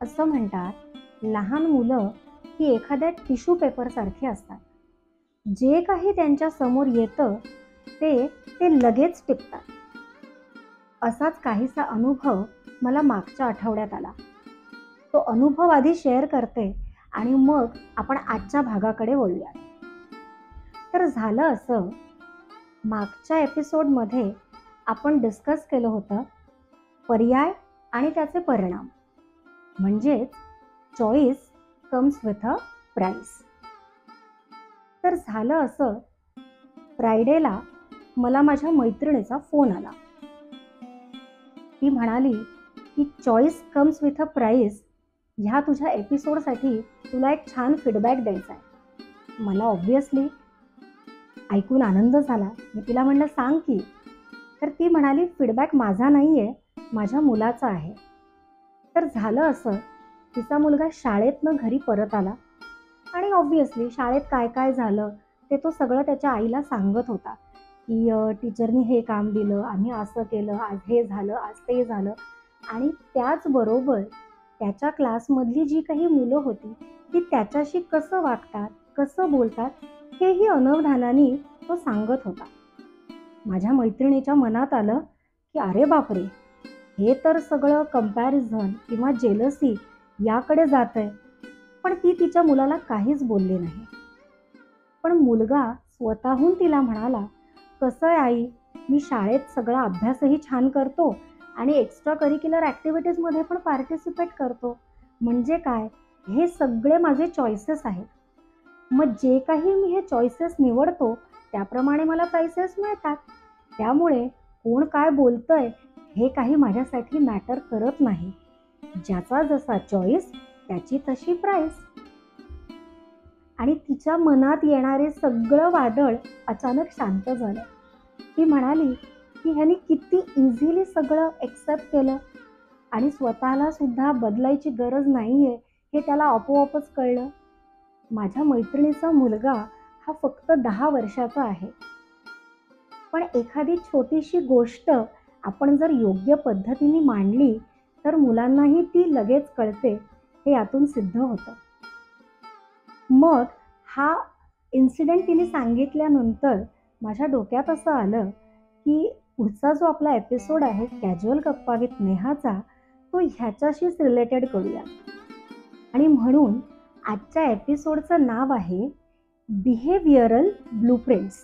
असं म्हणतात, लहान मुलं ही एखाद्या टिश्यू पेपरसारखी असतात. जे काही त्यांच्या समोर येतं ते ते लगेच टिपतात. असाच काहीसा अनुभव मला मागच्या आठवड्यात आला. तो अनुभव आधी शेअर करते आणि मग आपण आजच्या भागाकडे वळूया. तर झालं असं, मागच्या एपिसोडमध्ये आपण डिस्कस केलं होतं पर्याय आणि त्याचे परिणाम, म्हणजेच choice comes with a price. तर झालं असं, फ्रायडेला मला माझ्या मैत्रिणीचा फोन आला. ती म्हणाली की choice comes with a price ह्या तुझ्या एपिसोडसाठी तुला एक छान फीडबॅक द्यायचा आहे. मला ऑब्व्हियसली ऐकून आनंद झाला. मी तिला म्हणलं, सांग की. तर ती म्हणाली, फीडबॅक माझा नाही आहे, माझ्या मुलाचा आहे. तर झालं असं, तिचा मुलगा शाळेतनं घरी परत आला आणि ऑब्व्हियसली शाळेत काय काय झालं ते तो सगळं त्याच्या आईला सांगत होता की टीचरनी हे काम दिलं, आम्ही असं केलं, आज हे झालं, आज ते झालं. आणि त्याचबरोबर त्याच्या क्लासमधली जी काही मुलं होती ती त्याच्याशी कसं वागतात, कसं बोलतात, हेही अनवधानाने तो सांगत होता. माझ्या मैत्रिणीच्या मनात आलं की अरे बापरे, हे तर सगळं कंपॅरिझन किंवा जेलसी याकडे जातंय. पण ती तिच्या मुलाला काहीच बोलली नाही. पण मुलगा स्वतःहून तिला म्हणाला, कसं आहे आई, मी शाळेत सगळा अभ्यासही छान करतो आणि एक्स्ट्रा करिक्युलर ॲक्टिव्हिटीजमध्ये पण पार्टिसिपेट करतो. म्हणजे काय, हे सगळे माझे चॉईसेस आहेत. मग जे काही मी हे चॉईसेस निवडतो त्याप्रमाणे मला प्राइसेस मिळतात. त्यामुळे कोण काय बोलतंय हे काही माझ्यासाठी मॅटर करत नाही. ज्याचा जसा चॉईस त्याची तशी प्राइस. आणि तिच्या मनात येणारे सगळं वादळ अचानक शांत झालं. ती म्हणाली की ह्यानी किती इझिली सगळं एक्सेप्ट केलं आणि स्वतःला सुद्धा बदलायची गरज नाहीये हे त्याला आपोआपच कळलं. माझ्या मैत्रिणीचा मुलगा हा फक्त 10 वर्षाचा आहे. पण एखादी छोटीशी गोष्ट आपण जर योग्य पद्धतीने मांडली तर मुलांनाही ती लगेच कळते, हे यातून सिद्ध होतं. मग हा इन्सिडेंट तिने सांगितल्यानंतर माझ्या डोक्यात असं आलं की पुढचा जो आपला एपिसोड आहे कॅज्युअल गप्पा विथ नेहाचा, तो ह्याच्याशीच रिलेटेड करूया. आणि म्हणून आजच्या एपिसोडचं नाव आहे बिहेवियरल ब्लूप्रिंट्स.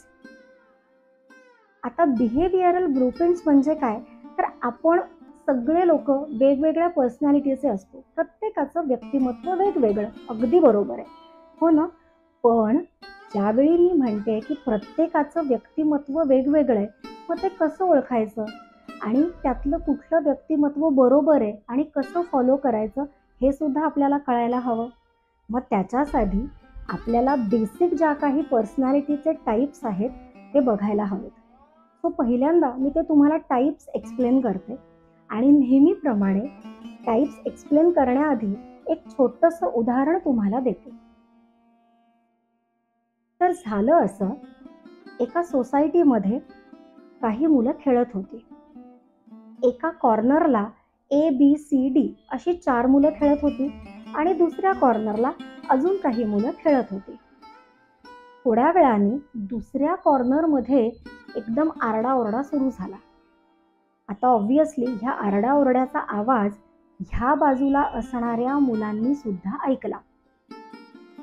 आता बिहेवियरल ब्लूप्रिंट्स म्हणजे काय, तर आपण सगळे लोक वेगवेगळ्या पर्सनॅलिटीचे असतो. प्रत्येकाचं व्यक्तिमत्व वेगवेगळं, अगदी बरोबर आहे, हो ना. पण ज्यावेळी मी म्हणते की प्रत्येकाचं व्यक्तिमत्व वेगवेगळं आहे, मग ते कसं ओळखायचं आणि त्यातलं कुठलं व्यक्तिमत्व बरोबर आहे आणि कसं फॉलो करायचं हे सुद्धा आपल्याला कळायला हवं. मग त्याच्यासाठी आपल्याला बेसिक ज्या काही पर्सनॅलिटीचे टाईप्स आहेत ते बघायला हवेत. सो पहिल्यांदा मी ते तुम्हाला टाईप्स एक्सप्लेन करते आणि नेहमीप्रमाणे टाईप्स एक्सप्लेन करण्याआधी एक छोटंसं उदाहरण तुम्हाला देते. तर झालं असं, एका सोसायटीमध्ये काही मुलं खेळत होती. एका कॉर्नरला ABCD अशी 4 मुलं खेळत होती आणि दुसऱ्या कॉर्नरला अजून काही मुलं खेळत होती. थोड्या वेळाने दुसऱ्या कॉर्नरमध्ये एकदम आरडाओरडा सुरू झाला. आता ऑब्व्हियसली ह्या आरडाओरड्याचा आवाज ह्या बाजूला असणाऱ्या मुलांनी सुद्धा ऐकला.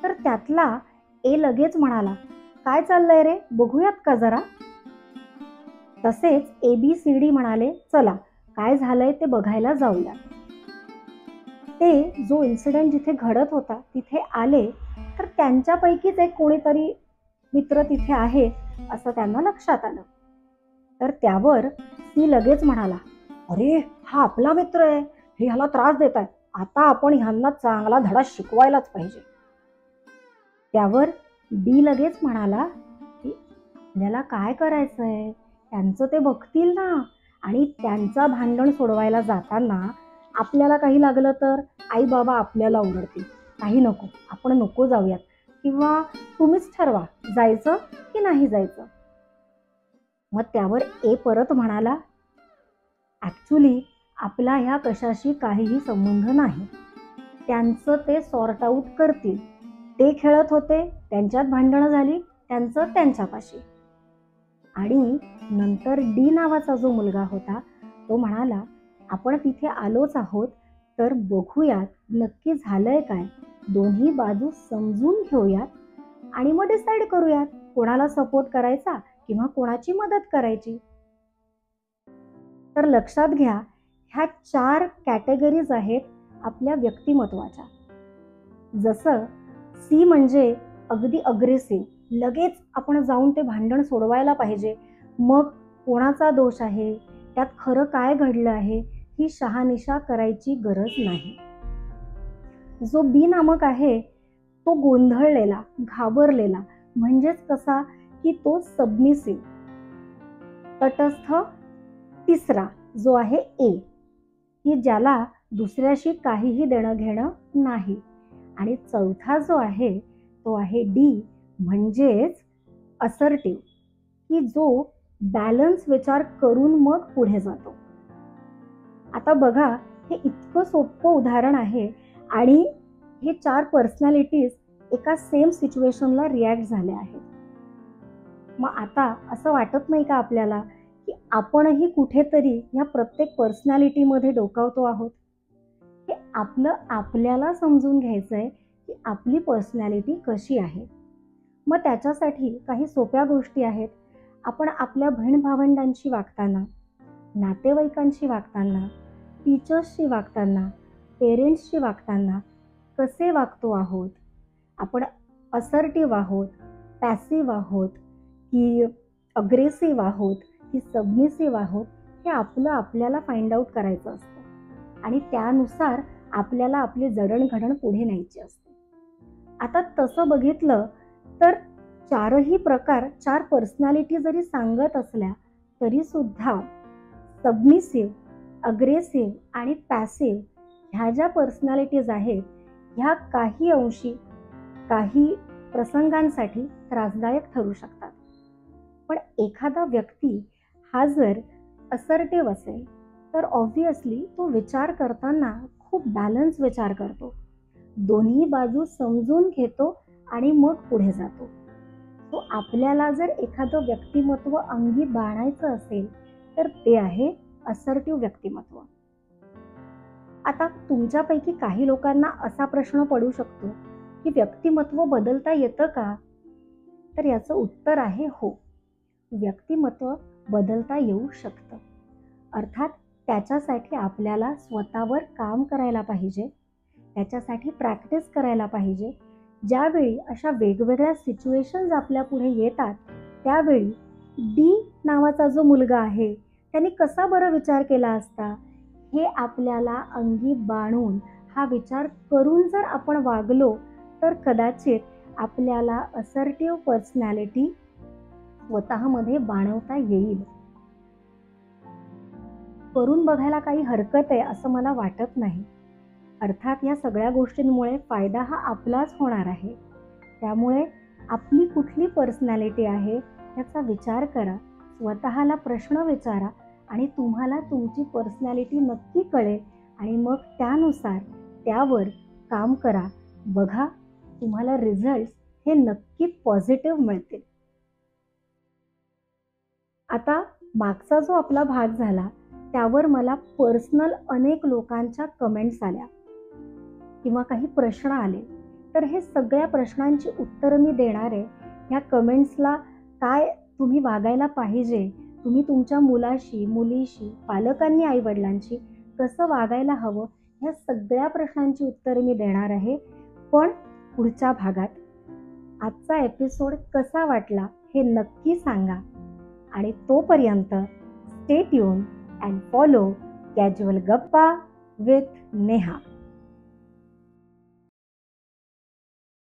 तर त्यातला ए लगेच म्हणाला, काय चाललंय रे, बघूयात का जरा. तसेच ABCD म्हणाले, चला काय झालंय ते बघायला जाऊया. ते जो इन्सिडेंट जिथे घडत होता तिथे आले तर त्यांच्यापैकीच एक कोणीतरी मित्र तिथे आहे असं त्यांना लक्षात आलं. तर त्यावर सी लगेच म्हणाला, अरे हा आपला मित्र आहे, हे ह्याला त्रास देत आहे, आता आपण ह्यांना चांगला धडा शिकवायलाच पाहिजे. त्यावर डी लगेच म्हणाला की आपल्याला काय करायचंय, त्यांचं ते बघतील ना, आणि त्यांचा भांडण सोडवायला जाताना आपल्याला काही लागलं तर आई बाबा आपल्याला ओरडतील, काही नको, आपण नको जाऊयात, किंवा तुम्हीच ठरवा जायचं की नाही जायचं. मग त्यावर ए परत म्हणाला, ॲक्च्युली आपला ह्या कशाशी काहीही संबंध नाही, त्यांचं ते सॉर्ट आऊट करतील. ते खेळत होते, त्यांच्यात भांडणं झाली, त्यांचं त्यांच्यापाशी. आणि नंतर डी नावाचा जो मुलगा होता तो म्हणाला, आपण तिथे आलोच आहोत तर बघूयात नक्की झालंय काय, दोन्ही बाजू समजून घेऊयात आणि मग डिसाईड करूयात कोणाला सपोर्ट करायचा किंवा कोणाची मदत करायची. तर लक्षात घ्या, ह्या 4 कॅटेगरीज आहेत आपल्या व्यक्तिमत्वाच्या. जसं सी म्हणजे अगदी अग्रेसिव्ह, लगेच आपण जाऊन ते भांडण सोडवायला पाहिजे, मग कोणाचा दोष आहे, त्यात खरं काय घडलं आहे ही शहानिशा करायची गरज नाही. जो बी नामक आहे तो गोंधळलेला, घाबरलेला, म्हणजेच कसा की तो सबमिसिव्ह. तटस्थ तिसरा जो आहे ए, की ज्याला दुसऱ्याशी काहीही देणं घेणं नाही. आणि चौथा जो आहे तो आहे डी, म्हणजेच असर्टिव्ह, की जो बॅलन्स विचार करून मग पुढे जातो. आता बघा, हे इतकं सोपं उदाहरण आहे आणि हे 4 पर्सनॅलिटीज एका सेम सिच्युएशनला रिॲक्ट झाल्या आहेत. मग आता असं वाटत नाही का आपल्याला की आपणही कुठेतरी ह्या प्रत्येक पर्सनॅलिटीमध्ये डोकावतो आहोत? हे आपलं आपल्याला समजून घ्यायचंय की आपली पर्सनॅलिटी कशी आहे. मग त्याच्यासाठी काही सोप्या गोष्टी आहेत. आपण आपल्या बहीण भावंडांशी वागताना, नातेवाईकांशी वागताना, टीचर्सशी वागताना, पेरेंट्सशी वागताना कसे वागतो आहोत. आपण असर्टिव्ह आहोत, पॅसिव्ह आहोत की अग्रेसिव्ह आहोत की सबमिसिव्ह आहोत, हे आपल्याला फाइंड आउट करायचं असतं आणि त्यानुसार आपल्याला आपली जडणघडण पुढे न्यायची असते. आता तसं बघितलं तर 4ही प्रकार, 4 पर्सनॅलिटी जरी सांगत असल्या तरी सुद्धा सबमिसिव्ह, अग्रेसिव्ह आणि पॅसिव्ह ह्या ज्या पर्सनॅलिटीज आहेत ह्या काही अंशी, काही प्रसंगांसाठी त्रासदायक ठरू शकतात. पण एखादा व्यक्ती हा जर असर्टिव्ह असेल तर ऑब्व्हियसली तो विचार करताना खूप बॅलन्स विचार करतो, दोन्ही बाजू समजून घेतो आणि मग पुढे जातो. तो आपल्याला जर एखादं व्यक्तिमत्व अंगी बाणायचं असेल तर ते आहे असर्टिव्ह व्यक्तिमत्व. आता तुमच्यापैकी काही लोकांना असा प्रश्न पडू शकतो की व्यक्तिमत्व बदलता येतं का? तर याचं उत्तर आहे हो, व्यक्तिमत्व बदलता येऊ शकतं. अर्थात त्याच्यासाठी आपल्याला स्वतःवर काम करायला पाहिजे, त्याच्यासाठी प्रॅक्टिस करायला पाहिजे. ज्यावेळी अशा वेगवेगळ्या सिच्युएशन्स आपल्या पुढे येतात त्यावेळी डी नावाचा जो मुलगा आहे त्यांनी कसा बरं विचार केला असता हे आपल्याला अंगी बाणून हा विचार करून जर आपण वागलो तर कदाचित आपल्याला असर्टिव्ह पर्सनॅलिटी स्वतःमध्ये बाणवता येईल. करून बघायला काही हरकत आहे असं मला वाटत नाही. अर्थात या सगळ्या गोष्टींमुळे फायदा हा आपलाच होणार आहे. त्यामुळे आपली कुठली पर्सनॅलिटी आहे याचा विचार करा, स्वतःला प्रश्न विचारा आणि तुम्हाला तुमची पर्सनॅलिटी नक्की कळेल आणि मग त्यानुसार त्यावर काम करा. बघा, तुम्हाला रिझल्ट्स हे नक्की पॉझिटिव्ह मिळतील. आता मागचा जो आपला भाग झाला त्यावर मला पर्सनल अनेक लोकांच्या कमेंट्स आल्या किंवा काही प्रश्न आले. तर हे सगळ्या प्रश्नांची उत्तरं मी देणार आहे. ह्या कमेंट्सला काय तुम्ही वागायला पाहिजे, तुम्ही तुमच्या मुलाशी, मुलीशी, पालकांनी, आईवडिलांशी कसं वागायला हवं, ह्या सगळ्या प्रश्नांची उत्तरं मी देणार आहे, पण पुढच्या भागात. आजचा एपिसोड कसा वाटला हे नक्की सांगा आणि तोपर्यंत stay tune and follow casual गप्पा विथ नेहा.